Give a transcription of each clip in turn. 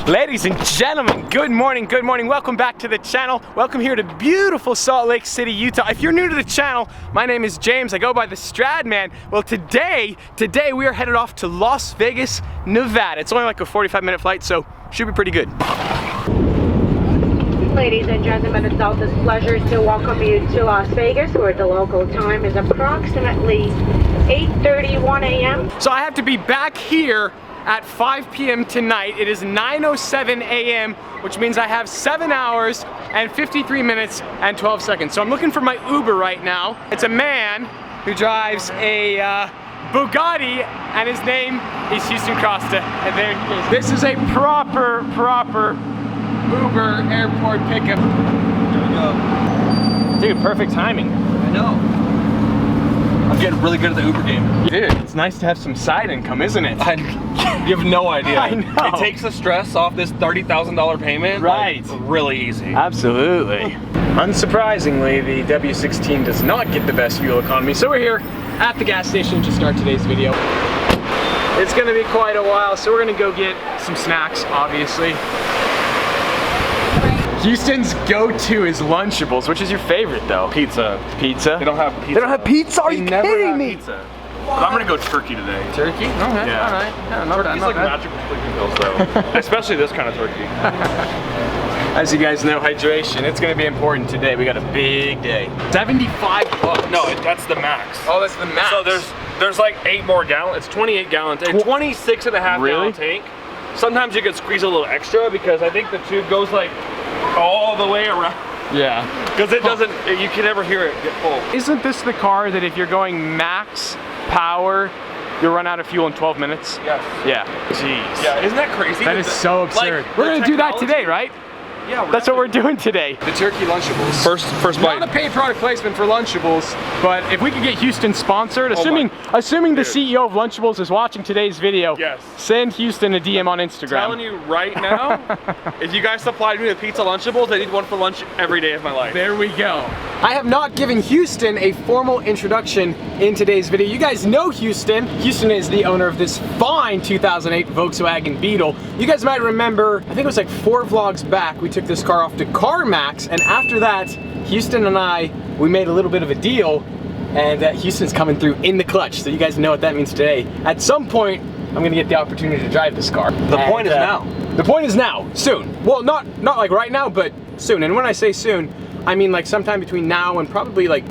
Ladies and gentlemen, good morning, good morning. Welcome back to the channel. Welcome here to beautiful Salt Lake City, Utah. If you're new to the channel, my name is James. I go by TheStradman. Well, today we are headed off to Las Vegas, Nevada. It's only like a 45-minute flight, so should be pretty good. Ladies and gentlemen, it's our pleasure to welcome you to Las Vegas, where the local time is approximately 8:31 a.m. So I have to be back here at 5 p.m. tonight. It is 9:07 a.m., which means I have 7 hours and 53 minutes and 12 seconds. So I'm looking for my Uber right now. It's a man who drives a Bugatti, and his name is Houston Costa. And there he is. This is a proper Uber airport pickup. There we go. Dude, perfect timing. I know. I'm getting really good at the Uber game. Dude, it's nice to have some side income, isn't it? You have no idea. I know. It takes the stress off this $30,000 payment. Right. Like, really easy. Absolutely. Unsurprisingly, the W16 does not get the best fuel economy, so we're here at the gas station to start today's video. It's gonna be quite a while, so we're gonna go get some snacks, obviously. Houston's go-to is Lunchables. Which is your favorite, though? Pizza. Pizza? They don't have pizza. They don't have pizza? Are you kidding me? Pizza. I'm gonna go turkey today. Turkey? Okay, Yeah. alright. Yeah, not Turkey's bad, like not bad. magical sleeping pills, though. Especially this kind of turkey. As you guys know, hydration, it's gonna be important today. We got a big day. 75 bucks. No, that's the max. Oh, that's the max. So there's like 8 more gallons. It's 28 gallons. A 26 and a half Really? gallon tank. Sometimes you could squeeze a little extra because I think the tube goes like all the way around. Yeah. Because it doesn't, you can never hear it get full. Isn't this the car that if you're going max power, you'll run out of fuel in 12 minutes? Yes. Yeah. Jeez. Yeah, isn't that crazy? That is so absurd. Like, we're gonna do that technology- today, right? Yeah, That's what we're doing today. The turkey Lunchables. First bite. Not a paid product placement for Lunchables, but if we could get Houston sponsored, assuming the Dude. CEO of Lunchables is watching today's video, Yes. send Houston a DM on Instagram. I'm telling you right now, if you guys supplied me with pizza Lunchables, I need one for lunch every day of my life. There we go. I have not given Houston a formal introduction in today's video. You guys know Houston. Houston is the owner of this fine 2008 Volkswagen Beetle. You guys might remember, I think it was like 4 vlogs back, we took this car off to CarMax, and after that, Houston and we made a little bit of a deal, and Houston's coming through in the clutch, so you guys know what that means today. At some point, I'm gonna get the opportunity to drive this car. The point is now. The point is now, soon. Well, not like right now, but soon. And when I say soon, I mean like sometime between now and probably like,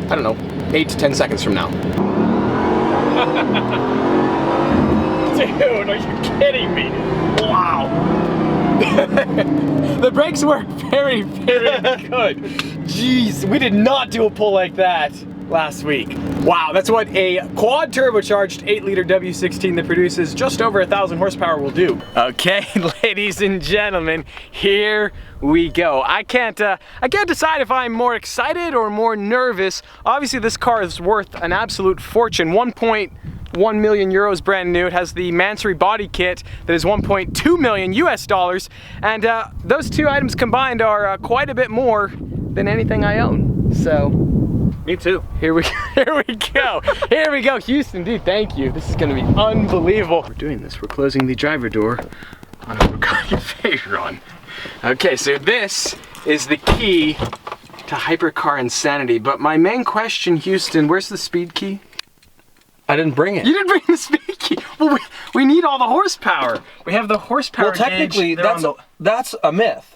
I don't know, 8 to 10 seconds from now. Dude, are you kidding me? Wow. The brakes work very, very good. Jeez, we did not do a pull like that last week. Wow, that's what a quad turbocharged 8-liter W16 that produces just over 1,000 horsepower will do. Okay, ladies and gentlemen, here we go. I can't decide if I'm more excited or more nervous. Obviously, this car is worth an absolute fortune. 1.1 million euros brand new. It has the Mansory body kit that is 1.2 million US dollars, and those two items combined are quite a bit more than anything I own. So Me too. here we go. Here we go, Houston, dude. Thank you. This is gonna be unbelievable. We're doing this. We're closing the driver door on a Bugatti Veyron. Okay, so this is the key to hypercar insanity. But my main question, Houston, where's the speed key? I didn't bring it. You didn't bring the speed key. Well, we need all the horsepower. We have the horsepower. Well, technically, gauge there that's a myth.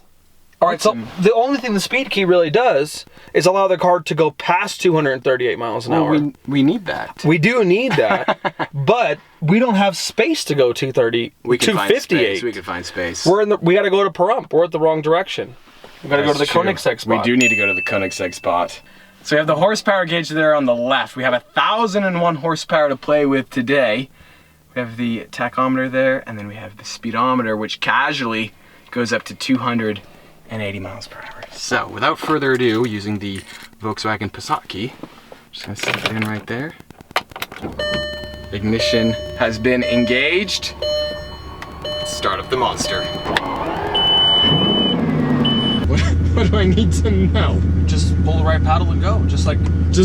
All right, so the only thing the speed key really does is allow the car to go past 238 miles an hour. We need that. We do need that, but we don't have space to go 230. We can 258. find space. We can find space. We got to go to Pahrump. We're at the wrong direction. We got to go to the Koenigsegg spot. We do need to go to the Koenigsegg spot. So we have the horsepower gauge there on the left. We have 1,001 horsepower to play with today. We have the tachometer there, and then we have the speedometer, which casually goes up to 280 miles per hour. So without further ado, using the Volkswagen Passat key, just gonna set it in right there. Ignition has been engaged. Let's start up the monster. What do I need to know? Just pull the right paddle and go. Just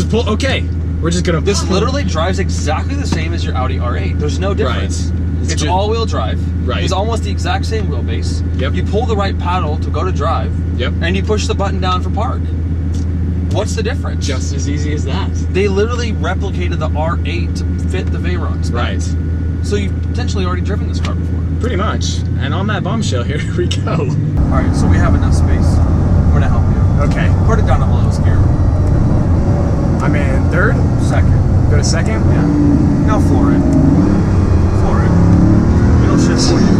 pull. Okay, we're just gonna. This literally drives exactly the same as your Audi R8. There's no difference. Right. It's all-wheel drive. Right. It's almost the exact same wheelbase. Yep. You pull the right paddle to go to drive. Yep. And you push the button down for park. What's the difference? Just as easy as that. They literally replicated the R8 to fit the Veyron specs. Right. So you've potentially already driven this car before. Pretty much. And on that bombshell, here we go. All right, so we have enough space. I'm gonna help you. Okay. Put it down a lowest gear. I'm in third. Second. Go to second. Yeah. Now floor it. Floor it. It'll shift for you.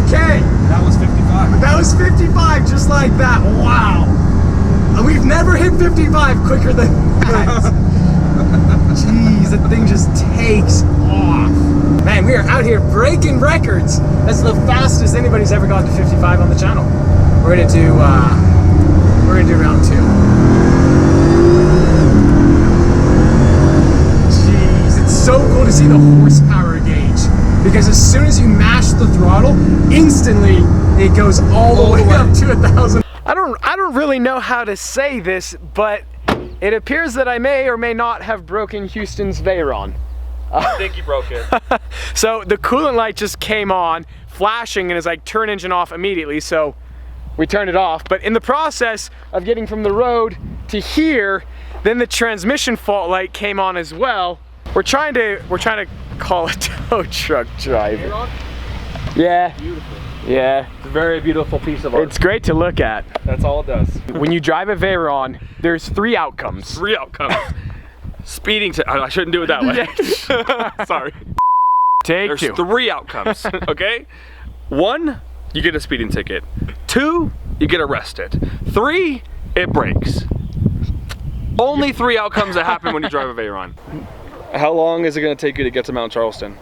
Okay. That was 55. That was 55, just like that. Wow. We've never hit 55 quicker than that. Jeez, that thing just takes off. Man, we are out here breaking records. That's the fastest anybody's ever gotten to 55 on the channel. We're gonna do round 2. Jeez, it's so cool to see the horsepower gauge, because as soon as you mash the throttle, instantly it goes all the way up to 1,000. I don't really know how to say this, but it appears that I may or may not have broken Houston's Veyron. I think you broke it. So the coolant light just came on, flashing, and is like, turn engine off immediately, so we turned it off. But in the process of getting from the road to here, then the transmission fault light came on as well. We're trying to call a tow truck driver. Veyron? Yeah. Beautiful. Yeah. It's a very beautiful piece of art. It's great to look at. That's all it does. When you drive a Veyron, there's 3 outcomes. 3 outcomes. Speeding. I shouldn't do it that way. Sorry. Take There's 2. 3 outcomes. Okay. 1, you get a speeding ticket. 2, you get arrested. 3, it breaks. Only 3 outcomes that happen when you drive a Veyron. How long is it going to take you to get to Mount Charleston?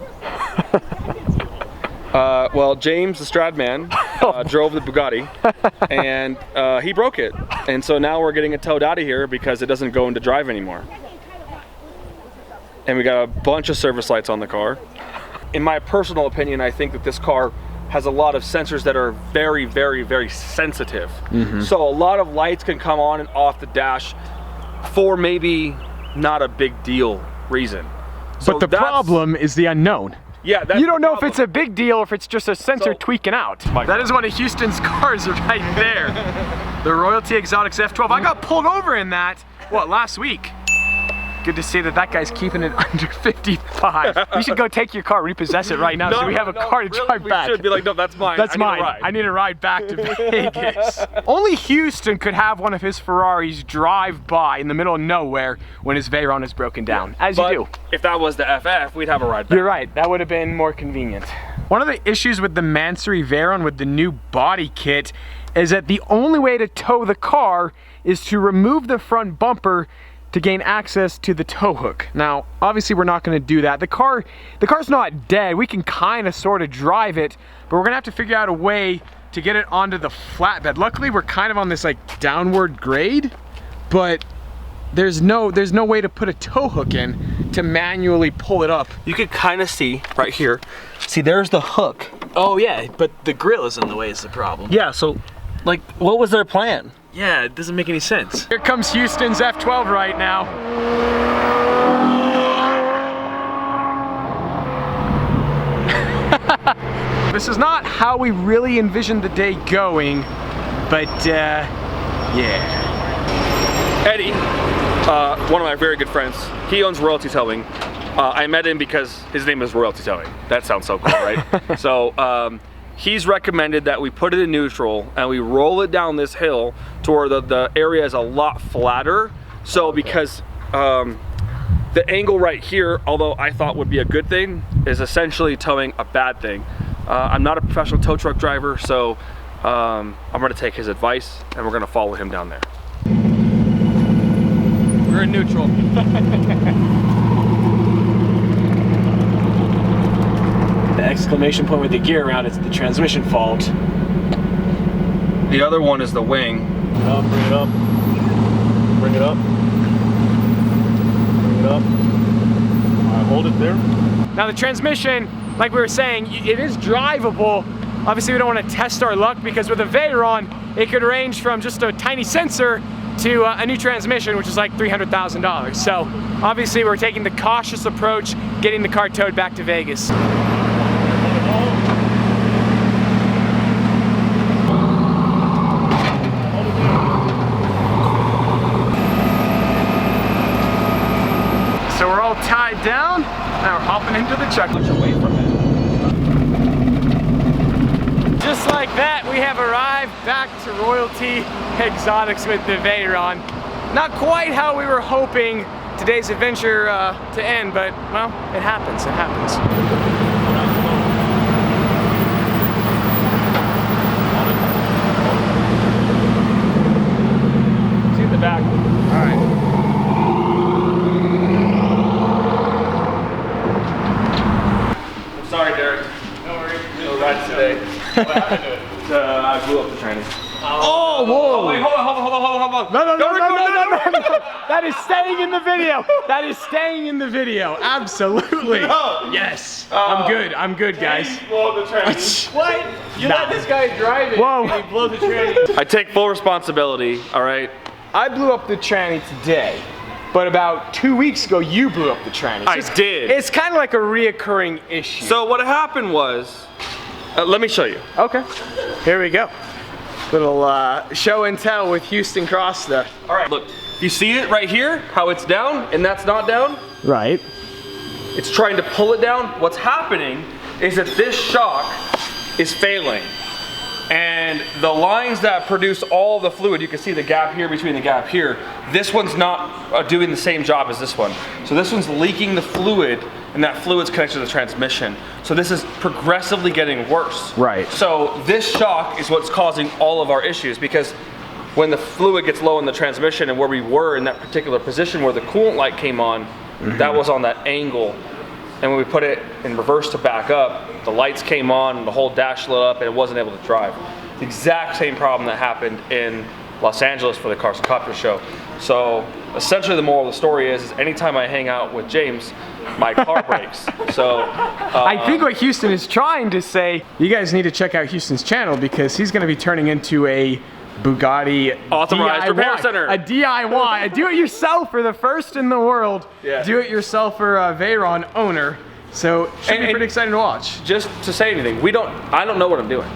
Well, James, TheStradman, drove the Bugatti, and he broke it. And so now we're getting it towed out of here because it doesn't go into drive anymore. And we got a bunch of service lights on the car. In my personal opinion, I think that this car has a lot of sensors that are very, very, very sensitive. So a lot of lights can come on and off the dash for maybe not a big deal reason. So But the problem is the unknown. Yeah, that's you don't know the if it's a big deal or if it's just a sensor So- tweaking out. My That God. is one of Houston's cars right there. The Royalty Exotics F12. I got pulled over in that, what, last week? Good to see that that guy's keeping it under 55. You should go take your car, repossess it right now so we have a car to really, drive we back. should be like, no, that's mine. That's I need a mine. ride. I need a ride back to Vegas. Only Houston could have one of his Ferraris drive by in the middle of nowhere when his Veyron is broken down, as But you do. if that was the FF, we'd have a ride back. You're right, that would have been more convenient. One of the issues with the Mansory Veyron with the new body kit is that the only way to tow the car is to remove the front bumper to gain access to the tow hook. Now, obviously we're not gonna do that. The car's not dead. We can kind of sort of drive it, but we're gonna have to figure out a way to get it onto the flatbed. Luckily, we're kind of on this like downward grade, but there's no way to put a tow hook in to manually pull it up. You could kind of see right here. See, there's the hook. Oh yeah, but the grill is in the way is the problem. Yeah, so like, what was their plan? Yeah, it doesn't make any sense. Here comes Houston's F12 right now. This is not how we really envisioned the day going, but yeah. Eddie, one of my very good friends, he owns Royalty Towing. I met him because his name is Royalty Towing. That sounds so cool, right? So he's recommended that we put it in neutral and we roll it down this hill to where the area is a lot flatter. So because the angle right here, although I thought would be a good thing, is essentially towing a bad thing. I'm not a professional tow truck driver, so I'm gonna take his advice and we're gonna follow him down there. We're in neutral. The exclamation point with the gear around it's the transmission fault. The other one is the wing. Bring it up. Bring it up. Bring it up. All right, hold it there. Now the transmission, like we were saying, it is drivable. Obviously we don't want to test our luck because with a Veyron, it could range from just a tiny sensor to a new transmission, which is like $300,000. So obviously we're taking the cautious approach, getting the car towed back to Vegas. So we're all tied down, now we're hopping into the truck. Away from it. Just like that, we have arrived back to Royalty Exotics with the Veyron. Not quite how we were hoping today's adventure to end, but well, it happens, it happens. See in the back. All right. Sorry, Derek. No worries. No ride today. What happened to it? I blew up the tranny. Oh, whoa! Wait, hold on. No. That is staying in the video. That is staying in the video. Absolutely. No. Yes. I'm good, guys. Blow the tranny. What? You let this guy drive it Whoa. and he blow the tranny. I take full responsibility, all right? I blew up the tranny today, but about 2 weeks ago, you blew up the tranny. I did. It's kind of like a reoccurring issue. So what happened was, let me show you. Okay. Here we go. Little show and tell with Houston Crosta. All right, look, you see it right here, how it's down and that's not down? Right. It's trying to pull it down. What's happening is that this shock is failing. And the lines that produce all the fluid, you can see the gap here between the gap here, this one's not doing the same job as this one. So this one's leaking the fluid, and that fluid's connected to the transmission. So this is progressively getting worse. Right. So this shock is what's causing all of our issues, because when the fluid gets low in the transmission and where we were in that particular position where the coolant light came on, that was on that angle. And when we put it in reverse to back up, the lights came on, the whole dash lit up, and it wasn't able to drive. The exact same problem that happened in Los Angeles for the Cars and Copters show. So essentially the moral of the story is anytime I hang out with James, my car breaks. So I think what Houston is trying to say, you guys need to check out Houston's channel because he's going to be turning into a Bugatti Authorized DIY, repair center. A DIY, a do-it-yourselfer, the first in the world do-it-yourselfer Veyron owner. So should be pretty exciting to watch. Just to say anything, I don't know what I'm doing.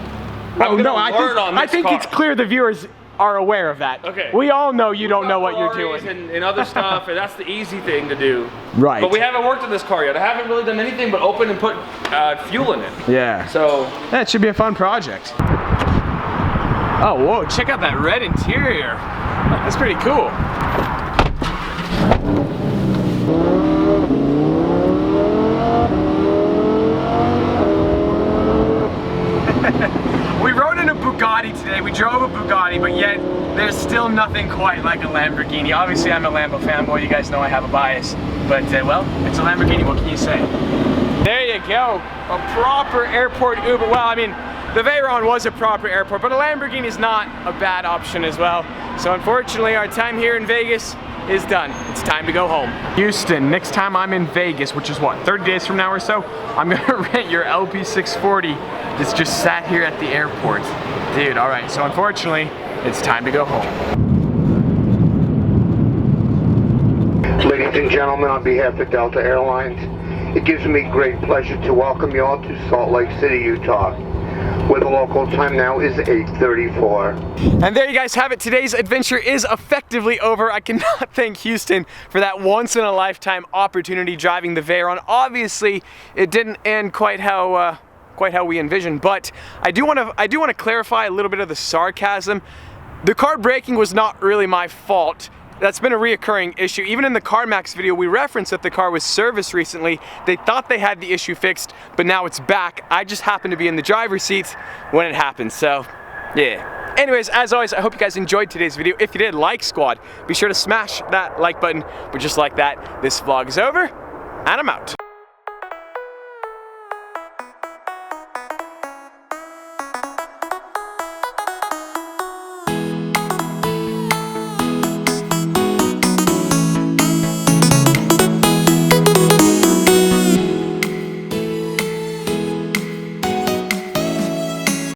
Oh no, I think it's clear the viewers are aware of that. Okay. We all know you don't know what you're doing. And other stuff, and that's the easy thing to do. Right. But we haven't worked on this car yet. I haven't really done anything but open and put fuel in it. Yeah. So that should be a fun project. Oh, whoa, check out that red interior. That's pretty cool. We rode in a Bugatti today. We drove a Bugatti, but yet there's still nothing quite like a Lamborghini. Obviously, I'm a Lambo fanboy. You guys know I have a bias. But, well, it's a Lamborghini. What can you say? There you go. A proper airport Uber. Well, I mean, the Veyron was a proper airport, but a Lamborghini is not a bad option as well. So unfortunately, our time here in Vegas is done. It's time to go home. Houston, next time I'm in Vegas, which is what, 30 days from now or so, I'm gonna rent your LP640 that's just sat here at the airport. Dude, all right, so unfortunately, it's time to go home. Ladies and gentlemen, on behalf of Delta Airlines, it gives me great pleasure to welcome you all to Salt Lake City, Utah, where the local time now is 8:34. And there you guys have it. Today's adventure is effectively over. I cannot thank Houston for that once-in-a-lifetime opportunity driving the Veyron. Obviously, it didn't end quite how we envisioned, but I do want to clarify a little bit of the sarcasm. The car braking was not really my fault. That's been a reoccurring issue. Even in the CarMax video, we referenced that the car was serviced recently. They thought they had the issue fixed, but now it's back. I just happened to be in the driver's seat when it happened, so yeah. Anyways, as always, I hope you guys enjoyed today's video. If you did, like squad, be sure to smash that like button. But just like that, this vlog is over, and I'm out.